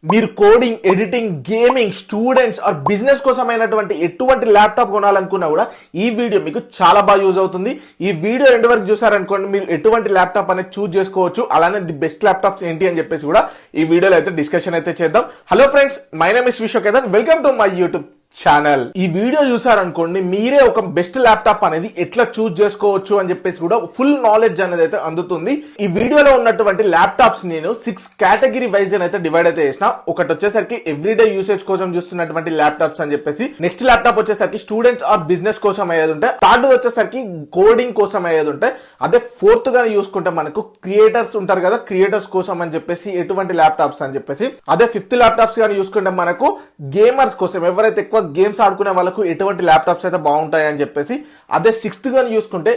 మీరు coding, editing, gaming, students or business కోసమైనటువంటి ఎటువంటి ల్యాప్టాప్ కొనాలనుకున్నా కూడా ఈ వీడియో మీకు చాలా బాగా యూజ్ అవుతుంది. ఈ వీడియో ఎండ్ వరకు చూసారనుకోండి మీరు ఎటువంటి ల్యాప్టాప్ అనేది చూస్ చేసుకోవచ్చు. అలానే ది బెస్ట్ ల్యాప్టాప్స్ ఏంటి అని చెప్పేసి కూడా ఈ వీడియోలో అయితే డిస్కషన్ అయితే చేద్దాం. Hello friends, my name is Vishwaketan. Welcome to my YouTube channel. ఈ వీడియో చూసారనుకోండి మీరే ఒక బెస్ట్ ల్యాప్టాప్ అనేది ఎట్లా చూస్ చేసుకోవచ్చు అని చెప్పేసి కూడా ఫుల్ నాలెడ్జ్ అనేది అయితే అందుతుంది. ఈ వీడియోలో ఉన్నటువంటి ల్యాప్టాప్స్ నేను 6 కేటగిరీ వైజ్ అయితే డివైడ్ అయితే చేసిన. ఒకటి వచ్చేసరికి ఎవ్రీడే యూసేజ్ కోసం చూస్తున్నటువంటి ల్యాప్టాప్స్ అని చెప్పేసి, నెక్స్ట్ ల్యాప్టాప్ వచ్చేసరికి స్టూడెంట్స్ ఆర్ బిజినెస్ కోసం అయ్యేది ఉంటాయి, థర్డ్ వచ్చేసరికి కోడింగ్ కోసం అయ్యేది ఉంటాయి, అదే ఫోర్త్ గా చూసుకుంటే మనకు క్రియేటర్స్ ఉంటారు కదా, క్రియేటర్స్ కోసం అని చెప్పేసి ఎటువంటి ల్యాప్టాప్స్ అని చెప్పేసి, అదే ఫిఫ్త్ ల్యాప్టాప్స్ కానీ చూసుకుంటే మనకు గేమర్స్ కోసం, ఎవరైతే ఎక్కువ గేమ్స్ ఆడుకునే వాళ్ళకు ఎటువంటి ల్యాప్టాప్స్ అయితే బాగుంటాయి అని చెప్పేసి, అదే సిక్స్త్ గా చూసుకుంటే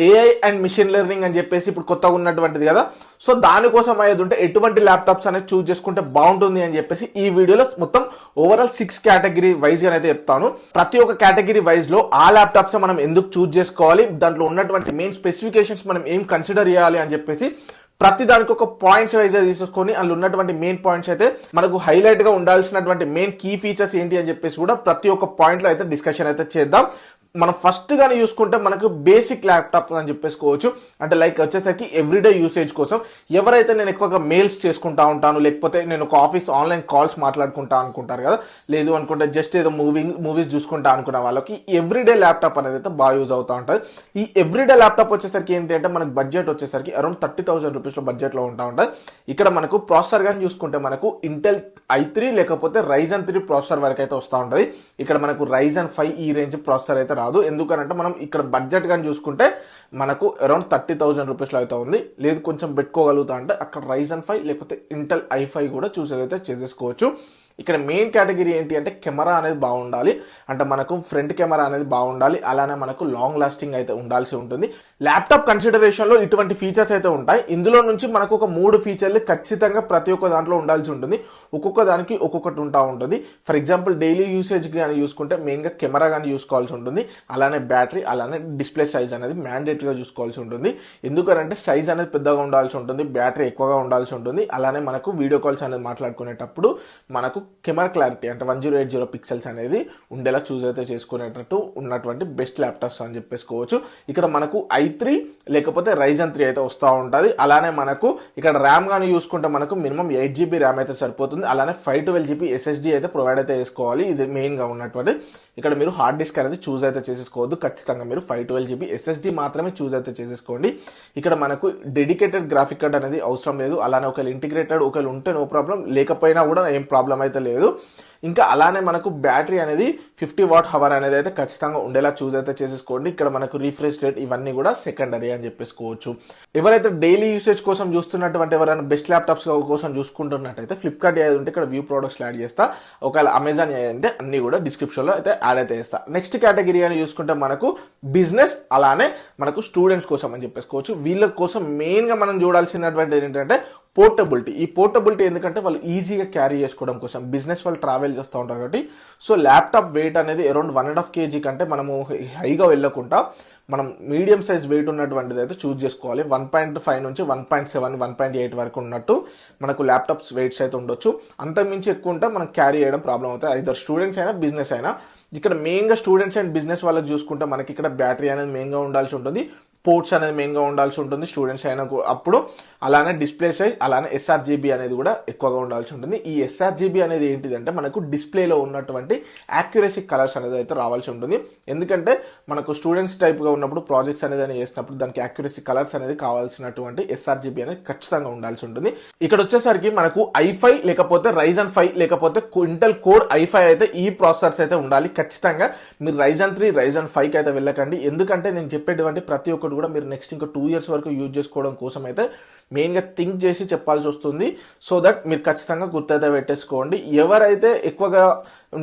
ఏఐ అండ్ మిషన్ లెర్నింగ్ అని చెప్పేసి ఇప్పుడు కొత్తగా ఉన్నటువంటిది కదా, సో దానికోసం అయ్యేది ఉంటే ఎటువంటి ల్యాప్టాప్స్ అనేది చూస్ చేసుకుంటే బాగుంటుంది అని చెప్పేసి ఈ వీడియోలో మొత్తం ఓవరాల్ 6 కేటగిరీ వైజ్ గా అయితే చెప్తాను. ప్రతి ఒక్క కేటగిరీ వైజ్ లో ఆ ల్యాప్టాప్స్ మనం ఎందుకు చూస్ చేసుకోవాలి, దాంట్లో ఉన్నటువంటి మెయిన్ స్పెసిఫికేషన్స్ మనం ఏం కన్సిడర్ చేయాలి అని చెప్పేసి ప్రతి దానికి ఒక పాయింట్స్ వైజ్ తీసుకొని అందులో ఉన్నటువంటి మెయిన్ పాయింట్స్ అయితే మనకు హైలైట్ గా ఉండాల్సినటువంటి మెయిన్ కీ ఫీచర్స్ ఏంటి అని చెప్పేసి కూడా ప్రతి ఒక్క పాయింట్ లో అయితే డిస్కషన్ అయితే చేద్దాం. మనం ఫస్ట్ గానీ చూసుకుంటే మనకు బేసిక్ ల్యాప్టాప్ అని చెప్పేసుకోవచ్చు. అంటే లైక్ వచ్చేసరికి ఎవ్రీడే యూసేజ్ కోసం, ఎవరైతే నేను ఎక్కువగా మెయిల్స్ చేసుకుంటా ఉంటాను, లేకపోతే నేను ఒక ఆఫీస్ ఆన్లైన్ కాల్స్ మాట్లాడుకుంటా అనుకుంటారు కదా, లేదు అనుకుంటే జస్ట్ ఏదో మూవీస్ చూసుకుంటా అనుకున్న వాళ్ళకి ఎవ్రీడే ల్యాప్టాప్ అనేది అయితే బాగా యూజ్ అవుతా ఉంటుంది. ఈ ఎవ్రీడే ల్యాప్టాప్ వచ్చేసరికి ఏంటి అంటే మనకు బడ్జెట్ వచ్చేసరికి అరౌండ్ 30,000 రూపీస్ లో బడ్జెట్ లో ఉంటా ఉంటుంది. ఇక్కడ మనకు ప్రాసెసర్ గానీ చూసుకుంటే మనకు ఇంటెల్ i3 లేకపోతే Ryzen 3 ప్రాసెసర్ వరకు అయితే వస్తూ ఉంటుంది. ఇక్కడ మనకు Ryzen 5 ఈ రేంజ్ ప్రాసెసర్ అయితే రాదు. ఎందుకనంటే మనం ఇక్కడ బడ్జెట్ గాని చూసుకుంటే మనకు అరౌండ్ 30,000 రూపీస్ లో అయితే ఉంది. లేదు కొంచెం పెట్టుకోగలుగుతా అంటే అక్కడ Ryzen 5 లేకపోతే ఇంటెల్ i5 కూడా చూసేదైతే చేసేసుకోవచ్చు. ఇక్కడ మెయిన్ కేటగిరీ ఏంటి అంటే కెమెరా అనేది బాగుండాలి, అంటే మనకు ఫ్రంట్ కెమెరా అనేది బాగుండాలి, అలానే మనకు లాంగ్ లాస్టింగ్ అయితే ఉండాల్సి ఉంటుంది. ల్యాప్టాప్ కన్సిడరేషన్ లో ఇటువంటి ఫీచర్స్ అయితే ఉంటాయి. ఇందులో నుంచి మనకు ఒక 3 ఫీచర్లు ఖచ్చితంగా ప్రతి ఒక్క దాంట్లో ఉండాల్సి ఉంటుంది. ఒక్కొక్క దానికి ఒక్కొక్కటి ఉంటా ఉంటుంది. ఫర్ ఎగ్జాంపుల్ డైలీ యూసేజ్ కానీ చూసుకుంటే మెయిన్ గా కెమెరా కానీ చూసుకోవాల్సి ఉంటుంది, అలానే బ్యాటరీ, అలానే డిస్ప్లే సైజ్ అనేది మ్యాండేటరీగా చూసుకోవాల్సి ఉంటుంది. ఎందుకంటే సైజ్ అనేది పెద్దగా ఉండాల్సి ఉంటుంది, బ్యాటరీ ఎక్కువగా ఉండాల్సి ఉంటుంది, అలానే మనకు వీడియో కాల్స్ అనేది మాట్లాడుకునేటప్పుడు మనకు కెమెరా క్లారిటీ అంటే 1080 పిక్సెల్స్ అనేది ఉండేలా చూస్ అయితే చేసుకునేటట్టు ఉన్నటువంటి బెస్ట్ ల్యాప్టాప్స్ అని చెప్పేసుకోవచ్చు. ఇక్కడ మనకు i3 లేకపోతే Ryzen 3 అయితే వస్తూ ఉంటుంది. అలానే మనకు ఇక్కడ ర్యామ్ కానీ చూసుకుంటే మనకు మినిమం 8GB ర్యామ్ అయితే సరిపోతుంది. అలానే 512GB SSD అయితే ప్రొవైడ్ అయితే చేసుకోవాలి. ఇది మెయిన్ గా ఉన్నటువంటి. ఇక్కడ మీరు హార్డ్ డిస్క్ అనేది చూస్ అయితే చేసేసుకోవద్దు, ఖచ్చితంగా మీరు 512GB SSD మాత్రమే చూస్ అయితే చేసేసుకోండి. ఇక్కడ మనకు డెడికేటెడ్ గ్రాఫిక్ కార్డ్ అనేది అవసరం లేదు. అలానే ఒకవేళ ఇంటిగ్రేటెడ్ ఒకవేళ ఉంటే నో ప్రాబ్లం, లేకపోయినా కూడా ఏం ప్రాబ్లం అయితే లేదు. ఇంకా అలానే మనకు బ్యాటరీ అనేది 50 వాట్ హవర్ అనేది అయితే ఖచ్చితంగా ఉండేలా చూస్ అయితే చేసేసుకోండి. ఇక్కడ మనకు రీఫ్రెష్ రేట్ ఇవన్నీ కూడా సెకండరీ అని చెప్పేసుకోవచ్చు. ఎవరైతే డైలీ యూసేజ్ కోసం చూస్తున్నటువంటి ఎవరైనా బెస్ట్ ల్యాప్టాప్స్ కోసం చూసుకుంటున్నట్టయితే ఫ్లిప్కార్ట్ ఏది ఉంటే ఇక్కడ వ్యూ ప్రొడక్ట్స్ యాడ్ చేస్తా, ఒకవేళ అమెజాన్ అంటే అన్ని కూడా డిస్క్రిప్షన్ లో అయితే యాడ్ అయితే చేస్తా. నెక్స్ట్ కేటగిరీ అని చూసుకుంటే మనకు బిజినెస్, అలానే మనకు స్టూడెంట్స్ కోసం అని చెప్పేసుకోవచ్చు. వీళ్ళ కోసం మెయిన్ గా మనం చూడాల్సినటువంటి ఏంటంటే పోర్టబిలిటీ. ఈ పోర్టబిలిటీ ఎందుకంటే వాళ్ళు ఈజీగా క్యారీ చేసుకోవడం కోసం, బిజినెస్ వాళ్ళు ట్రావెల్ చేస్తూ ఉంటారు కాబట్టి, సో ల్యాప్టాప్ వెయిట్ అనేది అరౌండ్ 1.5 kg కంటే మనము హైగా వెళ్ళకుండా మనం మీడియం సైజ్ వెయిట్ ఉన్నటువంటిది అయితే చూస్ చేసుకోవాలి. 1.5 నుంచి 1.7, 1.8 వరకు ఉన్నట్టు మనకు ల్యాప్టాప్స్ వెయిట్స్ అయితే ఉండొచ్చు. అంతకుమించి ఎక్కువ ఉంటే మనం క్యారీ చేయడం ప్రాబ్లం అవుతాయి, ఐదర్ స్టూడెంట్స్ అయినా బిజినెస్ అయినా. ఇక్కడ మెయిన్ గా స్టూడెంట్స్ అండ్ బిజినెస్ వాళ్ళకి చూసుకుంటే మనకి ఇక్కడ బ్యాటరీ అనేది మెయిన్ గా ఉండాల్సి ఉంటుంది, పోర్ట్స్ అనేది మెయిన్ గా ఉండాల్సి ఉంటుంది స్టూడెంట్స్ అయినా అప్పుడు. అలానే డిస్ప్లే సైజ్, అలానే sRGB అనేది కూడా ఎక్కువగా ఉండాల్సి ఉంటుంది. ఈ sRGB అనేది ఏంటిదంటే మనకు డిస్ప్లేలో ఉన్నటువంటి యాక్యురసీ కలర్స్ అనేది అయితే రావాల్సి ఉంటుంది. ఎందుకంటే మనకు స్టూడెంట్స్ టైప్ గా ఉన్నప్పుడు ప్రాజెక్ట్స్ అనేది చేసినప్పుడు దానికి యాక్యురసీ కలర్స్ అనేది కావాల్సినటువంటి sRGB అనేది ఖచ్చితంగా ఉండాల్సి ఉంటుంది. ఇక్కడ వచ్చేసరికి మనకు i5 లేకపోతే Ryzen 5 లేకపోతే ఇంటెల్ కోర్ i5 అయితే ఈ ప్రాసెసర్స్ అయితే ఉండాలి ఖచ్చితంగా. మీరు Ryzen 3, Ryzen 5 అయితే వెళ్ళకండి. ఎందుకంటే నేను చెప్పేటువంటి ప్రతి ఒక్కటి కూడా మీరు నెక్స్ట్ ఇంకా 2 years వరకు యూజ్ చేసుకోవడం కోసం అయితే మెయిన్ గా థింక్ చేసి చెప్పాల్సి వస్తుంది. సో దట్ మీరు ఖచ్చితంగా గుర్తయితే పెట్టేసుకోండి. ఎవరైతే ఎక్కువగా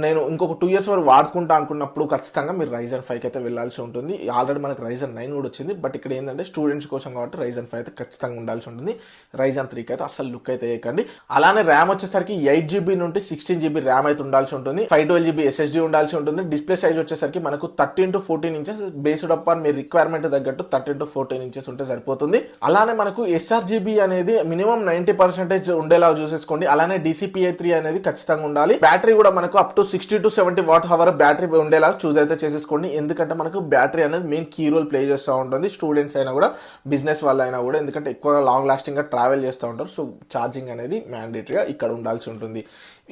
నేను ఇంకొక 2 years వరకు వాడుకుంటా అనుకున్నప్పుడు ఖచ్చితంగా మీరు Ryzen 5 అయితే వెళ్లాల్సి ఉంటుంది. ఆల్రెడీ మనకు Ryzen 9 కూడా వచ్చింది, బట్ ఇక్కడ ఏంటంటే స్టూడెంట్స్ కోసం కాబట్టి Ryzen 5 అయితే ఖచ్చితంగా ఉండాల్సి ఉంటుంది. Ryzen 3 అయితే అసలు లుక్ అయితే వేయకండి. అలానే ర్యామ్ వచ్చేసరికి 8GB నుండి 16GB ర్యామ్ అయితే ఉండాల్సి ఉంటుంది, 512GB SSD ఉండాల్సి ఉంటుంది. డిస్ప్లే సైజ్ వచ్చేసరికి మనకు 13-14 inches based up on me requirement తగ్గట్టు 13-14 ఇంచెస్ ఉంటే సరిపోతుంది. అలానే మనకు sRGB SRGB అనేది మినిమం 90% ఉండేలా చూసేసుకోండి. అలానే DCPA3 అనేది ఖచ్చితంగా ఉండాలి. బ్యాటరీ కూడా మనకు up to 60 to 70 watt hour battery ఉండేలా చూస్ అయితే చేసేసుకోండి. ఎందుకంటే మనకు బ్యాటరీ అనేది మెయిన్ కీ రోల్ ప్లే చేస్తూ ఉంటుంది. స్టూడెంట్స్ అయినా కూడా బిజినెస్ వాళ్ళ అయినా కూడా, ఎందుకంటే ఎక్కువగా లాంగ్ లాస్టింగ్ గా ట్రావెల్ చేస్తూ ఉంటారు. సో ఛార్జింగ్ అనేది మ్యాండేటరీగా ఇక్కడ ఉండాల్సి ఉంటుంది.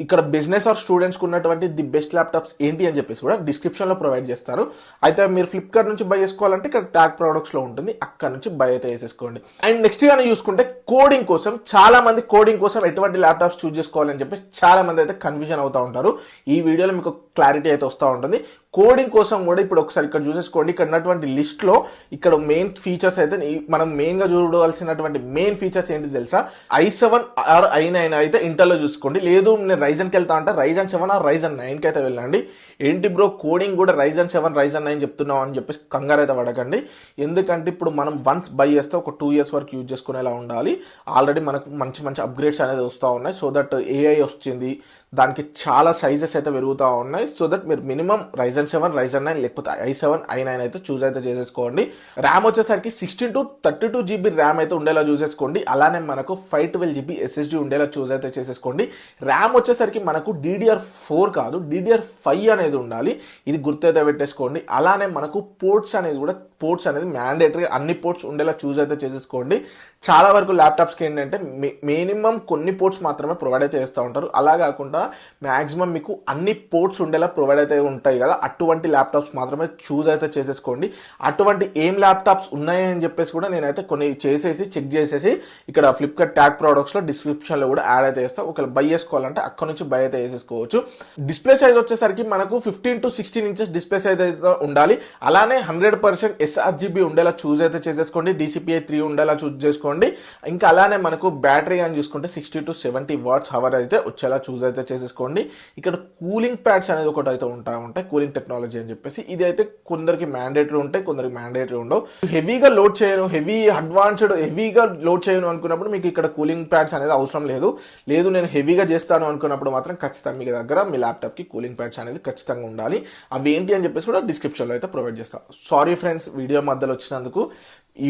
ఇక్కడ బిజినెస్ ఆర్ స్టూడెంట్స్ కు ఉన్నటువంటి ది బెస్ట్ ల్యాప్టాప్స్ ఏంటి అని చెప్పేసి కూడా డిస్క్రిప్షన్ లో ప్రొవైడ్ చేస్తారు. అయితే మీరు ఫ్లిప్కార్ట్ నుంచి బై చేసుకోవాలంటే ఇక్కడ ట్యాగ్ ప్రొడక్ట్స్ లో ఉంటుంది, అక్కడ నుంచి బై అయితే చేసేసుకోండి. అండ్ నెక్స్ట్ గానే చూసుకుంటే కోడింగ్ కోసం, చాలా మంది కోడింగ్ కోసం ఎటువంటి ల్యాప్టాప్స్ చూస్ చేసుకోవాలని చెప్పేసి చాలా మంది అయితే కన్ఫ్యూజన్ అవుతా ఉంటారు. ఈ వీడియోలో మీకు క్లారిటీ అయితే వస్తూ ఉంటుంది. కోడింగ్ కోసం కూడా ఇప్పుడు ఒకసారి ఇక్కడ చూసేసుకోండి. ఇక్కడ ఉన్నటువంటి లిస్ట్ లో ఇక్కడ మెయిన్ ఫీచర్స్ అయితే మనం మెయిన్ గా చూడవలసినటువంటి మెయిన్ ఫీచర్స్ ఏంటి తెలుసా? i7 ఆర్ i9 అయితే ఇంటర్ లో చూసుకోండి. లేదు నేను Ryzen కి వెళ్తా అంటే Ryzen 7 ఆర్ Ryzen 9 కి అయితే వెళ్ళండి. ఏంటి బ్రో కోడింగ్ కూడా Ryzen 7 Ryzen 9 చెప్తున్నాం అని చెప్పేసి కంగారు అయితే పడకండి. ఎందుకంటే ఇప్పుడు మనం వన్స్ బై చేస్తే ఒక 2 years వరకు యూజ్ చేసుకునేలా ఉండాలి. ఆల్రెడీ మనకు మంచి మంచి అప్గ్రేడ్స్ అనేది వస్తూ ఉన్నాయి. సో దట్ AI వచ్చింది, దానికి చాలా సైజెస్ అయితే పెరుగుతూ ఉన్నాయి. సో దట్ మీరు మినిమం Ryzen 7 Ryzen 9 లేకపోతే i7 i9 అయితే చూస్ అయితే చేసేసుకోండి. ర్యామ్ వచ్చేసరికి 16 to 32 GB ర్యామ్ అయితే ఉండేలా చూసేసుకోండి. అలానే మనకు 512 GB SSD ఉండేలా చూస్ అయితే చేసేసుకోండి. ర్యామ్ వచ్చేసరికి మనకు DDR4 కాదు DDR5 అనేది ఉండాలి. ఇది గుర్తైతే పెట్టేసుకోండి. అలానే మనకు పోర్ట్స్ అనేది మ్యాండేటరీ అన్ని పోర్ట్స్ ఉండేలా చూస్ అయితే చేసేసుకోండి. చాలా వరకు ల్యాప్టాప్స్కి ఏంటంటే మినిమం కొన్ని పోర్ట్స్ మాత్రమే ప్రొవైడ్ అయితే చేస్తూ ఉంటారు. అలా కాకుండా మాక్సిమం మీకు అన్ని పోర్ట్స్ ఉండేలా ప్రొవైడ్ అయితే ఉంటాయి కదా, అటువంటి ల్యాప్టాప్స్ మాత్రమే చూస్ అయితే చేసేసుకోండి. అటువంటి ఏం ల్యాప్టాప్స్ ఉన్నాయని చెప్పేసి కూడా నేనైతే కొన్ని చేసేసి చెక్ చేసేసి ఇక్కడ ఫ్లిప్కార్ట్ ట్యాగ్ ప్రొడక్ట్స్ లో డిస్క్రిప్షన్ లో కూడా యాడ్ అయితే చేస్తాం. ఒకవేళ బై చేసుకోవాలంటే అక్కడ నుంచి బై అయితే చేసేసుకోవచ్చు. డిస్ప్లే సైజ్ వచ్చేసరికి మనకు 15 to 16 inches డిస్ప్లే సైజ్ అయితే ఉండాలి. అలానే 100% SRGB ఉండేలా చూస్ అయితే చేసేసుకోండి. DCPA3 ఉండేలా చూస్ చేసుకోండి. ఇంకా అలానే మనకు బ్యాటరీ అని చూసుకుంటే 60 to 70 వాట్స్ అవర్ అయితే వచ్చేలా చూస్ అయితే చేసేసుకోండి. ఇక్కడ కూలింగ్ ప్యాడ్స్ అనేది ఒకటి అయితే ఉంటాయి, కూలింగ్ టెక్నాలజీ అని చెప్పేసి. ఇది అయితే కొందరికి మ్యాండేటరీ ఉంటాయి, కొందరికి మ్యాండేటరీ ఉండవు. హెవీగా లోడ్ చేయను, హెవీగా లోడ్ చేయను అనుకున్నప్పుడు మీకు ఇక్కడ కూలింగ్ ప్యాడ్స్ అనేది అవసరం లేదు. నేను హెవీగా చేస్తాను అనుకున్నప్పుడు మాత్రం ఖచ్చితంగా మీ దగ్గర మీ ల్యాప్టాప్ కి కూలింగ్ ప్యాడ్స్ అనేది ఖచ్చితంగా ఉండాలి. అవి ఏంటి అని చెప్పేసి కూడా డిస్క్రిప్షన్ లో అయితే ప్రొవైడ్ చేస్తాను. సారీ ఫ్రెండ్స్, వీడియో మధ్యలో వచ్చినందుకు.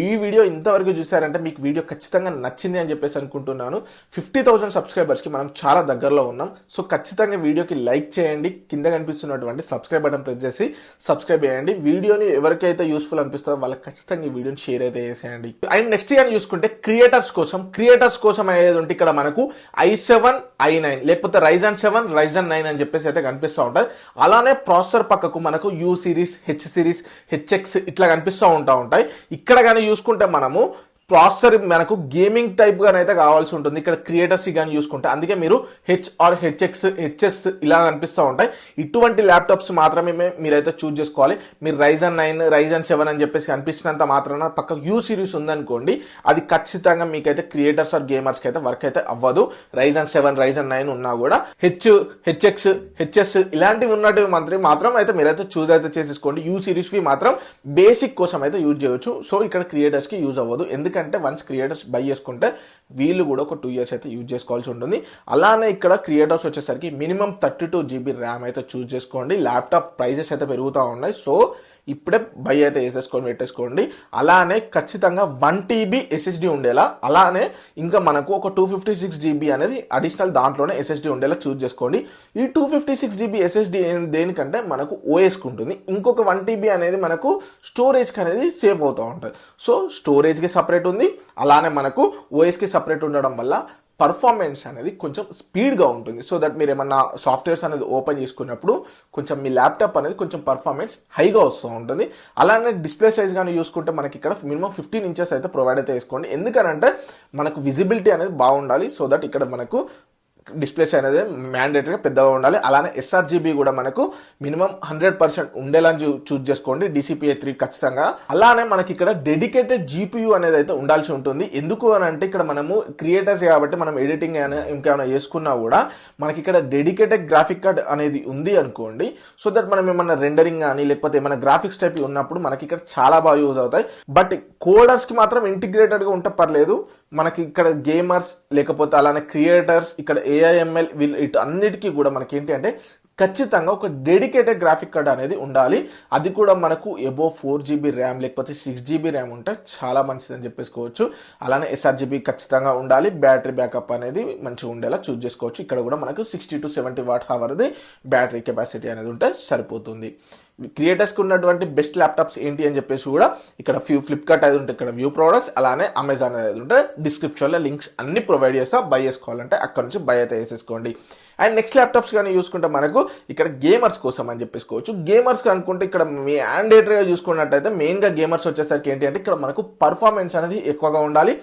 ఈ వీడియో ఇంతవరకు చూసారంటే మీకు వీడియో ఖచ్చితంగా నచ్చింది అని చెప్పేసి అనుకుంటున్నాను. 50,000 సబ్స్క్రైబర్స్ కి మనం చాలా దగ్గరలో ఉన్నాం. సో ఖచ్చితంగా వీడియోకి లైక్ చేయండి, కింద కనిపిస్తున్నటువంటి సబ్స్క్రైబ్ బటన్ ప్రెస్ చేసి సబ్స్క్రైబ్ చేయండి. వీడియోని ఎవరికైతే యూస్ఫుల్ అనిపిస్తుందో వాళ్ళకి ఖచ్చితంగా ఈ వీడియోని షేర్ అయితే చేసేయండి. అండ్ నెక్స్ట్ కానీ చూసుకుంటే క్రియేటర్స్ కోసం అయ్యేది ఉంటే ఇక్కడ మనకు i7 i9 లేకపోతే Ryzen 7 Ryzen 9 అని చెప్పేసి అయితే కనిపిస్తూ ఉంటుంది. అలానే ప్రాసెసర్ పక్కకు మనకు U series, H series, HX ఇట్లా కనిపిస్తూ ఉంటాయి. ఇక్కడ చూసుకుంటే మనము ప్రాసెసర్ మనకు గేమింగ్ టైప్ గానైతే కావాల్సి ఉంటుంది ఇక్కడ క్రియేటర్స్ కానీ చూసుకుంటే. అందుకే మీరు H ఆర్ HX HS ఇలా కనిపిస్తూ ఉంటాయి. ఇటువంటి ల్యాప్టాప్స్ మాత్రమే మీరైతే చూస్ చేసుకోవాలి. మీరు Ryzen 9 Ryzen 7 అని చెప్పేసి కనిపించినంత మాత్రాన పక్క U సిరీస్ ఉందనుకోండి, అది ఖచ్చితంగా మీకైతే క్రియేటర్స్ ఆర్ గేమర్స్ కి అయితే వర్క్ అయితే అవ్వదు. Ryzen 7 Ryzen 9 ఉన్నా కూడా HX HS ఇలాంటివి ఉన్నట్టు మాత్రం అయితే మీరైతే చూస్ అయితే చేసేసుకోండి. U సిరీస్ వి మాత్రం బేసిక్ కోసం అయితే యూజ్ చేయొచ్చు. సో ఇక్కడ క్రియేటర్స్ కి యూజ్ అవ్వదు. ఎందుకంటే వన్స్ క్రియేటర్స్ బై చేసుకుంటే వీళ్ళు కూడా ఒక 2 years అయితే యూజ్ చేసుకోవాల్సి ఉంటుంది. అలానే ఇక్కడ క్రియేటర్స్ వచ్చేసరికి మినిమం 32 GB ర్యామ్ అయితే చూస్ చేసుకోండి. ల్యాప్టాప్ ప్రైజెస్ అయితే పెరుగుతూ ఉన్నాయి. సో ఇప్పుడే బై అయితే పెట్టేసుకోండి. అలానే ఖచ్చితంగా 1 TB SSD ఉండేలా, అలానే ఇంకా మనకు ఒక 256 GB అనేది అడిషనల్ దాంట్లోనే SSD ఉండేలా చూస్ చేసుకోండి. ఈ 256 GB SSD దేనికంటే మనకు OS కు ఉంటుంది. ఇంకొక 1 TB అనేది మనకు స్టోరేజ్ కి అనేది సేవ్ అవుతూ ఉంటుంది. సో స్టోరేజ్ కి సపరేట్ ఉంది, అలానే మనకు OS కి సపరేట్ ఉండడం వల్ల పర్ఫార్మెన్స్ అనేది కొంచెం స్పీడ్గా ఉంటుంది. సో దట్ మీరు ఏమన్నా సాఫ్ట్వేర్స్ అనేది ఓపెన్ చేసుకున్నప్పుడు కొంచెం మీ ల్యాప్టాప్ అనేది కొంచెం పర్ఫార్మెన్స్ హైగా వస్తూ ఉంటుంది. అలానే డిస్ప్లే సైజ్ కానీ చూసుకుంటే మనకి ఇక్కడ మినిమం 15 inches అయితే ప్రొవైడ్ అయితే చేసుకోండి. ఎందుకనంటే మనకు విజిబిలిటీ అనేది బాగుండాలి. సో దట్ ఇక్కడ మనకు డిస్ప్లేస్ అనేది మ్యాండేటరీగా పెద్దగా ఉండాలి. అలానే SRGB కూడా మనకు మినిమం 100% ఉండేలా చూస్ చేసుకోండి. DCPA3 ఖచ్చితంగా. అలానే మనకి ఇక్కడ డెడికేటెడ్ GPU అనేది అయితే ఉండాల్సి ఉంటుంది. ఎందుకు అని అంటే ఇక్కడ మనము క్రియేటర్స్ కాబట్టి మనం ఎడిటింగ్ ఇంకేమైనా చేసుకున్నా కూడా మనకి ఇక్కడ డెడికేటెడ్ గ్రాఫిక్ కార్డ్ అనేది ఉంది అనుకోండి. సో దట్ మనం ఏమన్నా రెండరింగ్ కానీ లేకపోతే ఏమైనా గ్రాఫిక్స్ టైప్ ఉన్నప్పుడు మనకి ఇక్కడ చాలా బాగా యూజ్ అవుతాయి. బట్ కోడర్స్ కి మాత్రం ఇంటిగ్రేటెడ్ గా ఉంటే పర్లేదు. మనకి ఇక్కడ గేమర్స్ లేకపోతే అలానే క్రియేటర్స్, ఇక్కడ AIML వీళ్ళు ఇటు అన్నిటికీ కూడా మనకి ఏంటి అంటే ఖచ్చితంగా ఒక డెడికేటెడ్ గ్రాఫిక్ కార్డ్ అనేది ఉండాలి. అది కూడా మనకు ఎబో 4GB ర్యామ్ లేకపోతే 6GB ర్యామ్ ఉంటే చాలా మంచిదని చెప్పేసుకోవచ్చు. అలానే SRGB ఖచ్చితంగా ఉండాలి. బ్యాటరీ బ్యాకప్ అనేది మంచిగా ఉండేలా చూస్ చేసుకోవచ్చు. ఇక్కడ కూడా మనకు 60 to 70 వాట్ అవర్ది బ్యాటరీ కెపాసిటీ అనేది ఉంటే సరిపోతుంది. క్రియేటర్స్కి ఉన్నటువంటి బెస్ట్ ల్యాప్టాప్స్ ఏంటి అని చెప్పేసి కూడా ఇక్కడ ఫ్లిప్కార్ట్ అనేది ఉంటే ఇక్కడ వ్యూ ప్రోడక్ట్స్, అలానే అమెజాన్ అనేది ఉంటే డిస్క్రిప్షన్లో లింక్స్ అన్ని ప్రొవైడ్ చేస్తా. బై చేసుకోవాలంటే అక్కడ నుంచి బై అయితే వేసేసుకోండి. అండ్ నెక్స్ట్ ల్యాప్టాప్స్ కానీ చూసుకుంటే మనకు ఇక్కడ గేమర్స్ కోసం అని చెప్పేసుకోవచ్చు. గేమర్స్ అనుకుంటే ఇక్కడ మీ మ్యాండేటరీగా చూసుకున్నట్టయితే మెయిన్గా గేమర్స్ వచ్చేసరికి ఏంటి అంటే ఇక్కడ మనకు పర్ఫార్మెన్స్ అనేది ఎక్కువగా ఉండాలి.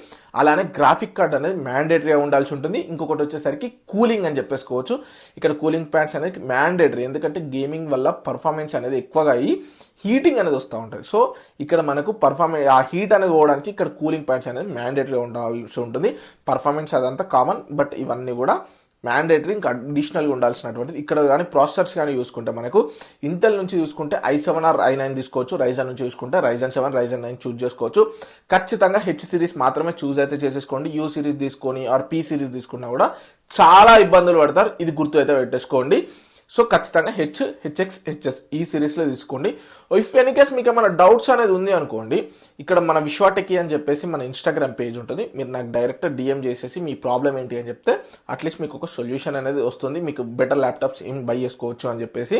అలానే గ్రాఫిక్ కార్డ్ అనేది మ్యాండేటరీగా ఉండాల్సి ఉంటుంది. ఇంకొకటి వచ్చేసరికి కూలింగ్ అని చెప్పేసుకోవచ్చు. ఇక్కడ కూలింగ్ ప్యాడ్స్ అనేది మ్యాండేటరీ, ఎందుకంటే గేమింగ్ వల్ల పర్ఫార్మెన్స్ అనేది ఎక్కువగా అయ్యి హీటింగ్ అనేది వస్తూ ఉంటుంది. సో ఇక్కడ మనకు ఆ హీట్ అనేది పోవడానికి ఇక్కడ కూలింగ్ ప్యాడ్స్ అనేది మ్యాండేటరీగా ఉండాల్సి ఉంటుంది. పర్ఫార్మెన్స్ అదంతా కామన్, బట్ ఇవన్నీ కూడా మ్యాండేటరీ ఇంకా అడిషనల్గా ఉండాల్సినటువంటిది. ఇక్కడ కానీ ప్రాసెసర్స్ కానీ చూసుకుంటే మనకు ఇంటెల్ నుంచి చూసుకుంటే i7 or i9 తీసుకోవచ్చు. రైజన్ నుంచి చూసుకుంటే Ryzen 7, Ryzen 9 చూస్ చేసుకోవచ్చు. ఖచ్చితంగా హెచ్ సిరీస్ మాత్రమే చూస్ అయితే చేసేసుకోండి. యూ సిరీస్ తీసుకొని ఆర్ పీ సిరీస్ తీసుకున్నా కూడా చాలా ఇబ్బందులు పడతారు. ఇది గుర్తు అయితే పెట్టేసుకోండి. సో ఖచ్చితంగా హెచ్ఎక్స్ హెచ్ఎస్ ఈ సిరీస్లో తీసుకోండి. ఇఫ్ ఎనీ కేస్ మీకు ఏమైనా డౌట్స్ అనేది ఉంది అనుకోండి, ఇక్కడ మన విశ్వాటెకి అని చెప్పేసి మన ఇన్స్టాగ్రామ్ పేజ్ ఉంటుంది. మీరు నాకు డైరెక్ట్ డిఎం చేసేసి మీ ప్రాబ్లం ఏంటి అని చెప్తే అట్లీస్ట్ మీకు ఒక సొల్యూషన్ అనేది వస్తుంది. మీకు బెటర్ ల్యాప్టాప్స్ ఏం బై చేసుకోవచ్చు అని చెప్పేసి.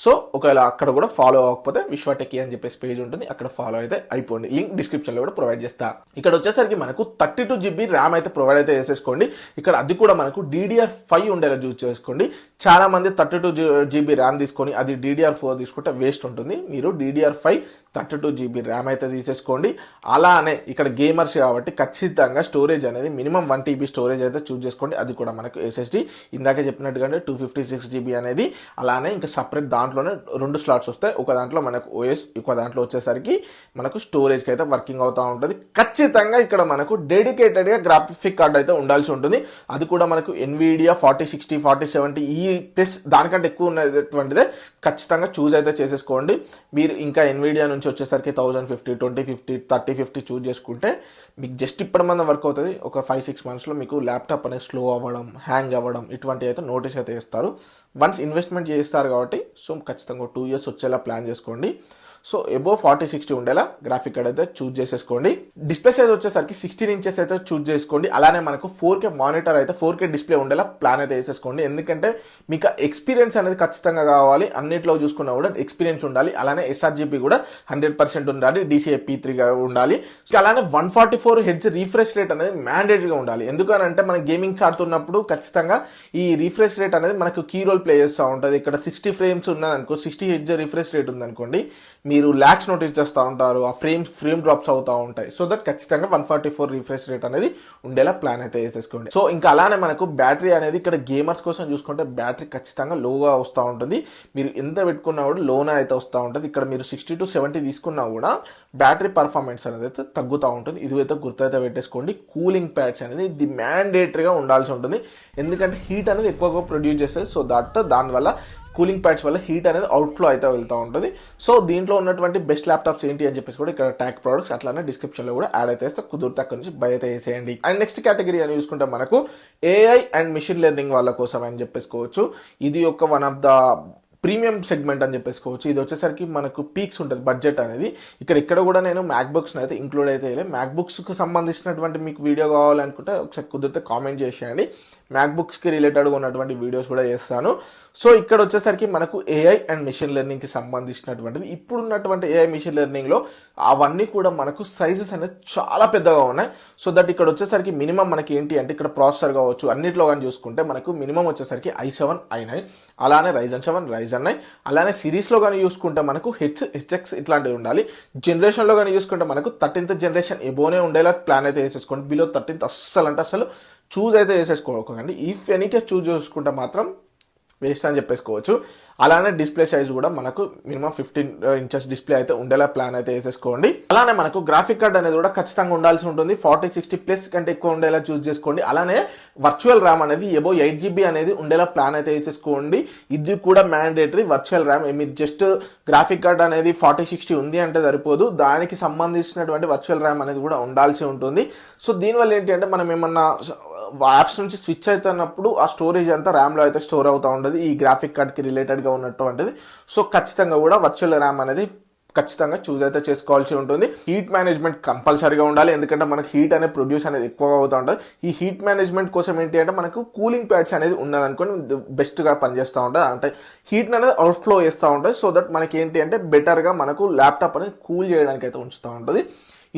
సో ఒకవేళ అక్కడ కూడా ఫాలో అవ్వకపోతే విశ్వాటెకి అని చెప్పేసి పేజ్ ఉంటుంది, అక్కడ ఫాలో అయితే అయిపోండి. లింక్ డిస్క్రిప్షన్లో కూడా ప్రొవైడ్ చేస్తా. ఇక్కడ వచ్చేసరికి మనకు 32GB ర్యామ్ అయితే ప్రొవైడ్ అయితే చేసేసుకోండి. ఇక్కడ అది కూడా మనకు DDR5 ఉండేలా చూస్ చేసుకోండి. చాలా మంది 32GB ర్యామ్ తీసుకొని అది DDR4 తీసుకుంటే వేస్ట్ ఉంటుంది. మీరు DDR5 32GB ర్యామ్ అయితే తీసేసుకోండి. అలానే ఇక్కడ గేమర్స్ కాబట్టి ఖచ్చితంగా స్టోరేజ్ అనేది మినిమం 1TB స్టోరేజ్ అయితే చూస్ చేసుకోండి. అది కూడా మనకు SSD ఇందాక చెప్పినట్టుగా 256GB అనేది. అలానే ఇంకా సపరేట్ దాంట్లోనే 2 స్లాట్స్ వస్తాయి. ఒక దాంట్లో మనకు OS, ఒక దాంట్లో వచ్చేసరికి మనకు స్టోరేజ్కి అయితే వర్కింగ్ అవుతూ ఉంటుంది. ఖచ్చితంగా ఇక్కడ మనకు డెడికేటెడ్గా గ్రాఫిక్ కార్డ్ అయితే ఉండాల్సి ఉంటుంది. అది కూడా మనకు NVIDIA 4060, 4070 ఈ ప్లస్ దానికంటే ఎక్కువ ఉన్నటువంటిదే ఖచ్చితంగా చూస్ అయితే చేసేసుకోండి. మీరు ఇంకా NVIDIA నుంచి వచ్చేసరికి 1050, 2050, 3050 చూస్ చేసుకుంటే మీకు జస్ట్ ఇప్పటి మంది వర్క్ అవుతుంది. ఒక 5-6 monthsలో మీకు ల్యాప్టాప్ అనేది స్లో అవ్వడం, హ్యాంగ్ అవ్వడం ఇటువంటి అయితే నోటీస్ అయితే ఇస్తారు. వన్స్ ఇన్వెస్ట్మెంట్ చేస్తారు కాబట్టి సో ఖచ్చితంగా 2 years వచ్చేలా ప్లాన్ చేసుకోండి. సో ఎబో 4060 ఉండేలా గ్రాఫిక్ కార్డ్ అయితే చూస్ చేసేసుకోండి. డిస్ప్లే సైజ్ వచ్చేసరికి 16 inches అయితే చూస్ చేసుకోండి. అలానే మనకు 4K మానిటర్ అయితే 4K డిస్ప్లే ఉండేలా ప్లాన్ అయితే వేసేసుకోండి. ఎందుకంటే మీకు ఎక్స్పీరియన్స్ అనేది ఖచ్చితంగా కావాలి. అన్నిట్లో చూసుకున్నా కూడా ఎక్స్పీరియన్స్ ఉండాలి. అలానే SRGB కూడా 100% ఉండాలి. DCI P3 ఉండాలి. అలానే 144Hz రీఫ్రెష్ రేట్ అనేది మ్యాండేటరీగా ఉండాలి. ఎందుకనంటే మనం గేమింగ్స్ ఆడుతున్నప్పుడు ఖచ్చితంగా ఈ రీఫ్రెష్ రేట్ అనేది మనకు కీ రోల్ ప్లే చేస్తూ ఉంటుంది. ఇక్కడ 60 frames ఉన్నదనుకో, 60Hz రీఫ్రెష్ రేట్ ఉందనుకోండి, మీరు ల్యాక్స్ నోటీస్ చేస్తూ ఉంటారు. ఆ ఫ్రేమ్ డ్రాప్స్ అవుతూ ఉంటాయి. సో దట్ ఖచ్చితంగా 144 రిఫ్రెష్ రేట్ అనేది ఉండేలా ప్లాన్ అయితే వేసేసుకోండి. సో ఇంకా అలానే మనకు బ్యాటరీ అనేది ఇక్కడ గేమర్స్ కోసం చూసుకుంటే బ్యాటరీ ఖచ్చితంగా లోగా వస్తూ ఉంటుంది. మీరు ఎంత పెట్టుకున్నా కూడా లోనే అయితే వస్తూ ఉంటుంది. ఇక్కడ మీరు 60 to 70 తీసుకున్నా కూడా బ్యాటరీ పర్ఫార్మెన్స్ అనేది అయితే తగ్గుతూ ఉంటుంది. ఇది అయితే గుర్తయితే పెట్టేసుకోండి. కూలింగ్ ప్యాడ్స్ అనేది ఇది మ్యాండేటరీగా ఉండాల్సి ఉంటుంది. ఎందుకంటే హీట్ అనేది ఎక్కువగా ప్రొడ్యూస్ చేస్తుంది. సో దానివల్ల కూలింగ్ ప్యాడ్స్ వల్ల హీట్ అనేది అవుట్ఫ్లో అయితే వెళ్తూ ఉంటుంది. సో దీంట్లో ఉన్నటువంటి బెస్ట్ ల్యాప్టాప్స్ ఏంటి అని చెప్పేసి కూడా ఇక్కడ ట్యాక్ ప్రొడక్ట్స్ అట్లానే డిస్క్రిప్షన్లో కూడా యాడ్ అయితే కుదిరితే అక్కడ నుంచి బై అయితే వేసేయండి. అండ్ నెక్స్ట్ కేటగిరీ అని చూసుకుంటే మనకు AI అండ్ మిషన్ లెర్నింగ్ వాళ్ళ కోసం అని చెప్పేసుకోవచ్చు. ఇది ఒక one of the premium segment అని చెప్పేసుకోవచ్చు. ఇది వచ్చేసరికి మనకు పీక్స్ ఉంటుంది బడ్జెట్ అనేది. ఇక్కడ కూడా నేను మ్యాక్బుక్స్ని అయితే ఇంక్లూడ్ అయితే మ్యాక్బుక్స్కి సంబంధించినటువంటి మీకు వీడియో కావాలనుకుంటే ఒకసారి కుదిరితే కామెంట్ చేసేయండి. మ్యాక్బుక్స్కి రిలేటెడ్గా ఉన్నటువంటి వీడియోస్ కూడా చేస్తాను. సో ఇక్కడ వచ్చేసరికి మనకు AI అండ్ మిషన్ లెర్నింగ్కి సంబంధించినటువంటిది. ఇప్పుడున్నటువంటి AI మిషన్ లెర్నింగ్లో అవన్నీ కూడా మనకు సైజెస్ అనేది చాలా పెద్దగా ఉన్నాయి. సో దట్ ఇక్కడ వచ్చేసరికి మినిమం మనకి ఏంటి అంటే ఇక్కడ ప్రాసెసర్ కావచ్చు అన్నిట్లో కానీ చూసుకుంటే మనకు మినిమం వచ్చేసరికి i7, i9 అలానే Ryzen 7, Ryzen 9 అలానే సిరీస్లో కానీ చూసుకుంటే మనకు HX ఇట్లాంటివి ఉండాలి. జనరేషన్లో కానీ చూసుకుంటే మనకు 13th జనరేషన్ ఎబోనే ఉండేలా ప్లాన్ అయితే వేసేసుకోండి. బిలో 13th అస్సలు చూస్ అయితే వేసేసుకోకండి. ఇఫ్ ఎనీకే చూస్ చేసుకుంటే మాత్రం వేస్ట్ అని చెప్పేసుకోవచ్చు. అలానే డిస్ప్లే సైజ్ కూడా మనకు మినిమం 15 inches డిస్ప్లే అయితే ఉండేలా ప్లాన్ అయితే వేసేసుకోండి. అలానే మనకు గ్రాఫిక్ కార్డ్ అనేది కూడా ఖచ్చితంగా ఉండాల్సి ఉంటుంది. 4060+ కంటే ఎక్కువ ఉండేలా చూస్ చేసుకోండి. అలానే వర్చువల్ ర్యామ్ అనేది ఎబో 8GB అనేది ఉండేలా ప్లాన్ అయితే వేసేసుకోండి. ఇది కూడా మ్యాండేటరీ. వర్చువల్ ర్యామ్ మీరు జస్ట్ గ్రాఫిక్ కార్డ్ అనేది 4060 ఉంది అంటే సరిపోదు, దానికి సంబంధించినటువంటి వర్చువల్ ర్యామ్ అనేది కూడా ఉండాల్సి ఉంటుంది. సో దీనివల్ల ఏంటి అంటే మనం ఏమన్నా యాప్స్ నుంచి స్విచ్ అవుతున్నప్పుడు ఆ స్టోరేజ్ అంతా ర్యామ్ లో అయితే స్టోర్ అవుతా ఉంటుంది ఈ గ్రాఫిక్ కార్డ్ కి రిలేటెడ్ గా ఉన్నటువంటిది. సో ఖచ్చితంగా కూడా వర్చువల్ ర్యామ్ అనేది ఖచ్చితంగా చూస్ అయితే చేసుకోవాల్సి ఉంటుంది. హీట్ మేనేజ్మెంట్ కంపల్సరీగా ఉండాలి, ఎందుకంటే మనకు హీట్ అనేది ప్రొడ్యూస్ అనేది ఎక్కువగా అవుతూ ఉంటుంది. ఈ హీట్ మేనేజ్మెంట్ కోసం ఏంటి అంటే మనకు కూలింగ్ ప్యాడ్స్ అనేది ఉన్నదనుకోని బెస్ట్ గా పనిచేస్తూ ఉంటుంది. అంటే హీట్ అనేది అవుట్ ఫ్లో చేస్తూ ఉంటుంది. సో దట్ మనకి ఏంటి అంటే బెటర్ గా మనకు ల్యాప్టాప్ అనేది కూల్ చేయడానికి అయితే ఉంచుతూ ఉంటుంది.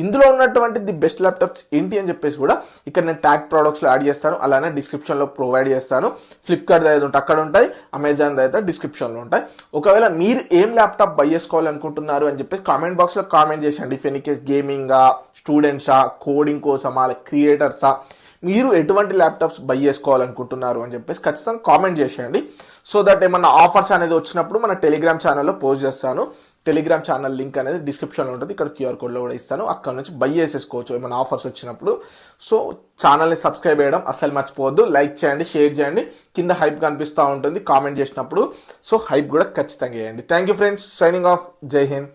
ఇందులో ఉన్నటువంటి ది బెస్ట్ ల్యాప్టాప్స్ ఏంటి అని చెప్పేసి కూడా ఇక్కడ నేను ట్యాగ్ ప్రొడక్ట్స్ లో యాడ్ చేస్తాను, అలానే డిస్క్రిప్షన్ లో ప్రొవైడ్ చేస్తాను. ఫ్లిప్కార్ట్ అయితే ఉంటే అక్కడ ఉంటాయి, అమెజాన్ అయితే డిస్క్రిప్షన్ లో ఉంటాయి. ఒకవేళ మీరు ఏం ల్యాప్టాప్ బై చేసుకోవాలనుకుంటున్నారు అని చెప్పేసి కామెంట్ బాక్స్ లో కామెంట్ చేయండి. ఇఫ్ ఎనీ కేస్ గేమింగా, స్టూడెంట్సా, కోడింగ్ కోసమా, క్రియేటర్సా, మీరు ఎటువంటి ల్యాప్టాప్స్ బై చేసుకోవాలనుకుంటున్నారు అని చెప్పేసి ఖచ్చితంగా కామెంట్ చేసేయండి. సో దట్ ఏమన్నా ఆఫర్స్ అనేది వచ్చినప్పుడు మన టెలిగ్రామ్ ఛానల్లో పోస్ట్ చేస్తాను. టెలిగ్రామ్ ఛానల్ లింక్ అనేది డిస్క్రిప్షన్లో ఉంటుంది, ఇక్కడ క్యూఆర్ కోడ్లో కూడా ఇస్తాను. అక్కడ నుంచి బై చేసేసుకోవచ్చు ఏమైనా ఆఫర్స్ వచ్చినప్పుడు. సో ఛానల్ని సబ్స్క్రైబ్ చేయడం అస్సలు మర్చిపోవద్దు. లైక్ చేయండి, షేర్ చేయండి, కింద హైప్ కనిపిస్తూ ఉంటుంది కామెంట్ చేసినప్పుడు. సో హైప్ కూడా ఖచ్చితంగా చేయండి. Thank you friends, signing off, జై హింద్.